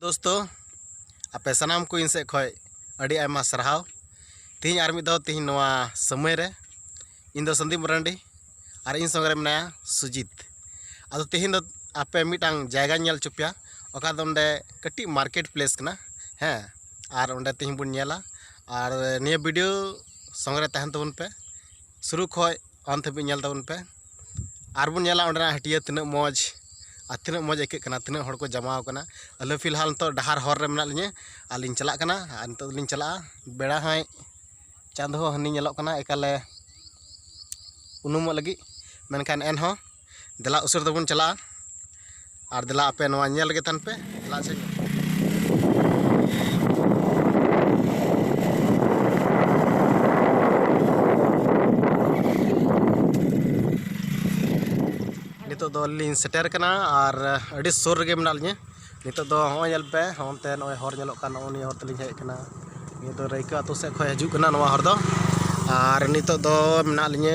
दोस्तों आपे सानाम को इन से खय अड़ी आयमा सरहाव तीन आर मिद तीन नवा समय रे इन दो संदीप मरांडी और इन संगे मनाया सुजीत अदो तीन दो आपे मिटांग जायगा नेल चुपिया ओका दोंडे कटी मार्केट प्लेस कना हैं और ओंडे तीन बुन नेला और निया वीडियो संगे तहन तबन पे शुरू खय अंत हबी नेल तबन पे और बुन नेला ओंडे हटिया तिना मौज और तीना मौज आइकना तीना हड़ को जमाव कना अल फिलहाल तो डहार हर रे मेना लिᱧ आलिᱧ चला कना नित लिᱧ चला बेड़ा हाय चांद हो हनी नेलोग कना एकाले उनुमो लगी मेनखान एनहो देला उसर तबन चला और देला आपे नवा नेल गे तन पे देला से नितो दो लिन सेटर कना और अड़ी सुर गे मेना लिᱧ नितो दो हो नेल पे होनते नय हर नेलोग कान ओनी हर तलिᱧ हेज कना ये तो रैका अतु से खय हजु कना नवा हर दो और नितो दो मेना लिᱧ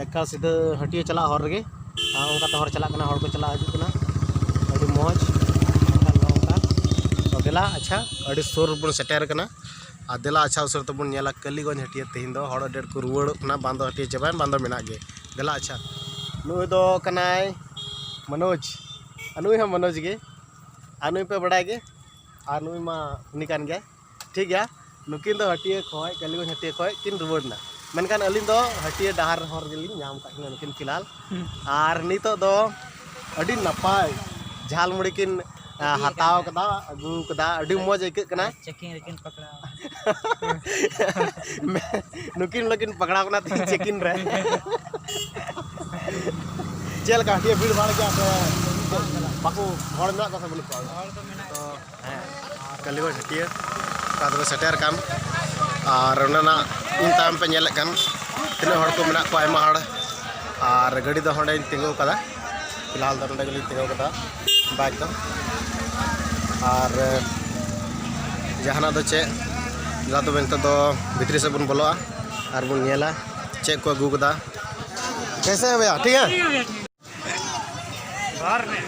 एका सीधा हटिया चला हर गे ओका तो हर चला कना हर को चला हजु कना अड़ी मौज तो देला अच्छा अड़ी सुर बन सेटर कना और देला अच्छा उसर तबन नेला कलीगंज हटिया तीन दो हड़ डेढ़ को रुवाड़ कना बांधो हटिया चबाय बांधो मेना गे देला अच्छा नुई दो कनाय मनोज अनुई हम मनोज गे अनुई पे बड़ा गे और नुई मा उनी कान गे ठीक गया नुकिन दो हटिया खय कलीगंज हटिया खय किन रुवाड़ना मेनखान अलिन दो हटिया डहार हर गेलिन नाम का नुकिन फिलहाल और नितो दो अड़ी नपाय झाल मुड़ी किन हताव कदा अगू कदा अड़ी मौज आइक कना चेकिंग लेकिन पकड़ा नुकिन लेकिन पकड़ा कना चेकिन रे चल का हटिया भीड़ भाड़ के बाकू हड़ मेना को बनी तो हां कलिगो हटिया का दो सेटर कान और उना इन ताम पे नेल कान तिना हड़ को मेना को आयमा हड़ और गाड़ी दो हंडे तिंगो कदा फिलहाल दो हंडे गली तिंगो कदा बाइक दो और जहाना दो चे जातो बेंतो दो भितरी से बन बोलोआ और बन नेला चे को अगू कदा कैसे है भैया ठीक है बाहर में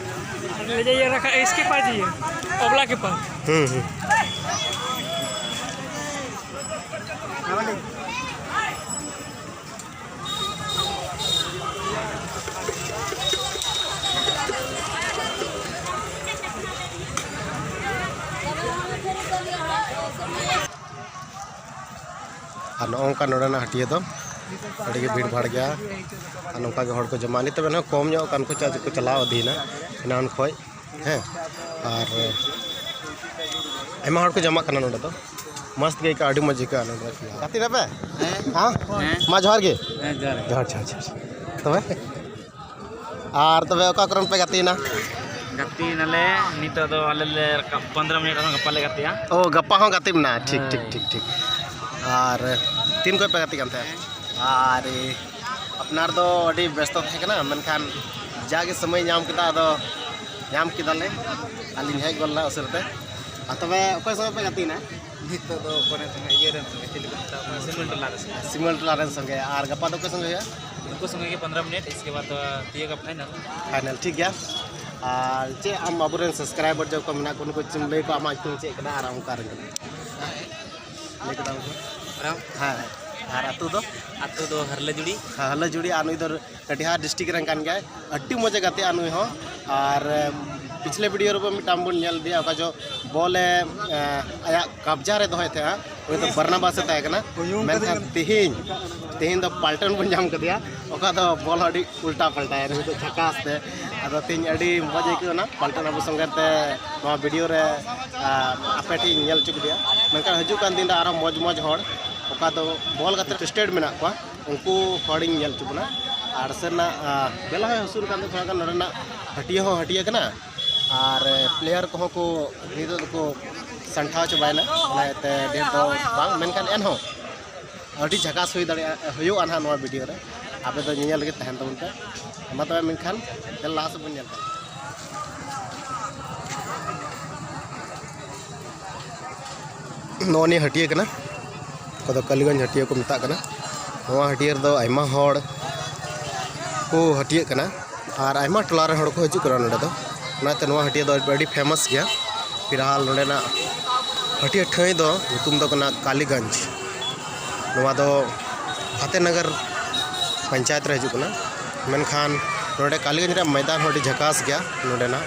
ले जाइए रखा इसके पास जाइए ओबला के पास और नौका नोड़ना हटिया दो अड़ी भीड़ भाड़ गया और नौका के हड़ को जमा नित बना कम जो कान को चार्ज को चलाव दीना इनान खय हैं और एमा हड़ को जमा करना नोडे तो मस्त गे का अड़ी मजे का नोडे गाती रे पे हां मा जोहार गे जोहार अच्छा तबे और तबे ओका क्रम पे गाती ना गति नले नितो दो आले 15 मिनट गप्पा ले गतिया ओ गप्पा हो गाती ना ठीक और तीन को पे गाती कानते और अपनार दो अड़ी व्यस्त थे कना मनखान जागे समय नाम किदा दो नाम किदाले आलिन हेज गोलना उसरते तबे ओकय समय पे गाती ना नितो दो कोने संगे ये रन संगे चिली सिमल टलारन संगे और गप्पा दो के संगे है उनको संगे के 15 मिनट इसके बाद तो दिए का फाइनल ठीक गया और चे आम अबुरेन सब्सक्राइबर जो को मेना को उनको चिम ले को आमा तुम चे कना आराम कर ले कदा आराम हां और अतु दो हरले जुड़ी आनुई दो कटिहार डिस्ट्रिक्ट रन कान गया अड्डी मजा गाते आनुई हो और पिछले वीडियो रे मिटाम बन नेल दिया का जो बॉल आया कब्जा रे दोय थे उनी तो बर्नाबा से तय कना मेनखान तेहिन दो पाल्टन बन जाम कदिया ओका दो बॉल अडी उल्टा पलटा है तो झकास ते अदो तीन अडी मजा आइकना पाल्टन अबो संगे ते नवा वीडियो रे आपेटी नेल चुक दिया मेनखान हजू कान दिन आरो मौज हड़ ओका दो बॉल गाते स्टेट मेना को उनको हड़िंग नेल चुकना और सरना बेला हसुर कान थोड़ा गान नडना हटिया कना और प्लेयर को निदो को संठाव चबायना नाते डेढ़ दो बांग मेनखान एन हो अड़ी झकास हुई दाड़े हुयो आना नवा वीडियो रे आपे दो नेल लगे तहन तबन पे मा तबे मेनखान देल लाहा से बन नेल नोनी हटिया कना को कलीगंज हटिया को मिता कना नवा हटिया दो आयमा हड़ को हटिया कना और आयमा टोला रे हड़ को हजू करा नडे दो नाते नवा हटिया दो अड़ी फेमस गया फिलहाल नोडेना हटिया ठाई दो nyutum दो कना कालीगंज नोवा दो फतेहनगर पंचायत रे हिजुक कना मेनखान नोडे कालीगंज रे मैदान होडी झकास गया नोडेना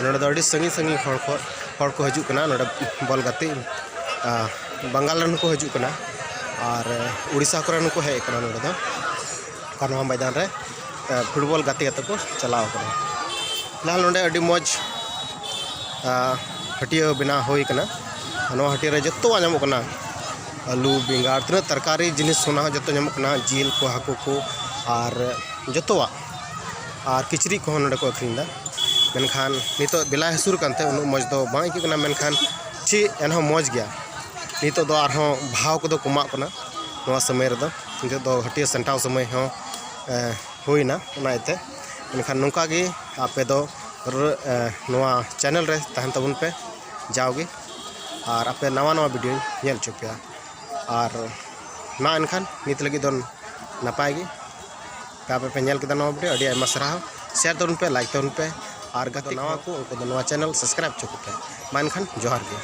नोडे दो अडी संगी संगी हड़ को हिजुक कना नोडे बॉल गाती बंगाल रन को हिजुक कना और उड़ीसा को को हेज कना नोडे दो नोवा मैदान रे फुटबॉल गाती गाते को चलाव कना फिलहाल नोडे अडी मौज हटिया बना होई कना नोवा हटिया रे जत्तो आमो कना आलू बेंगार तना तरकारी जिनिस सोना जत्तो आमो कना जिल को हाको को और जत्तोवा और किचरी को नोडे को अखरिंदा मेनखान नितो बेला हसुर कानते उन मौज दो बां इक कना मेनखान ठी एनहो मौज गया नितो दो आरहो भाव को दो कमा कना नोवा समय रे दो दो हटिया संटाव समय हो होइना उना इते मेनखान नोंका गे आपे दो नोवा चैनल रे तहन तबुन पे जाओगे और आपे नवा नवा वीडियो नेल चुपिया और ना एनखान नित लगी दोन नपाय गे आपे पे नेल केदा नवा वीडियो अडी आयमा सराह शेयर तबुन पे लाइक तबुन पे और गाते नवा को उनको नवा चैनल सब्सक्राइब चुके पे मा एनखान जोहार गे।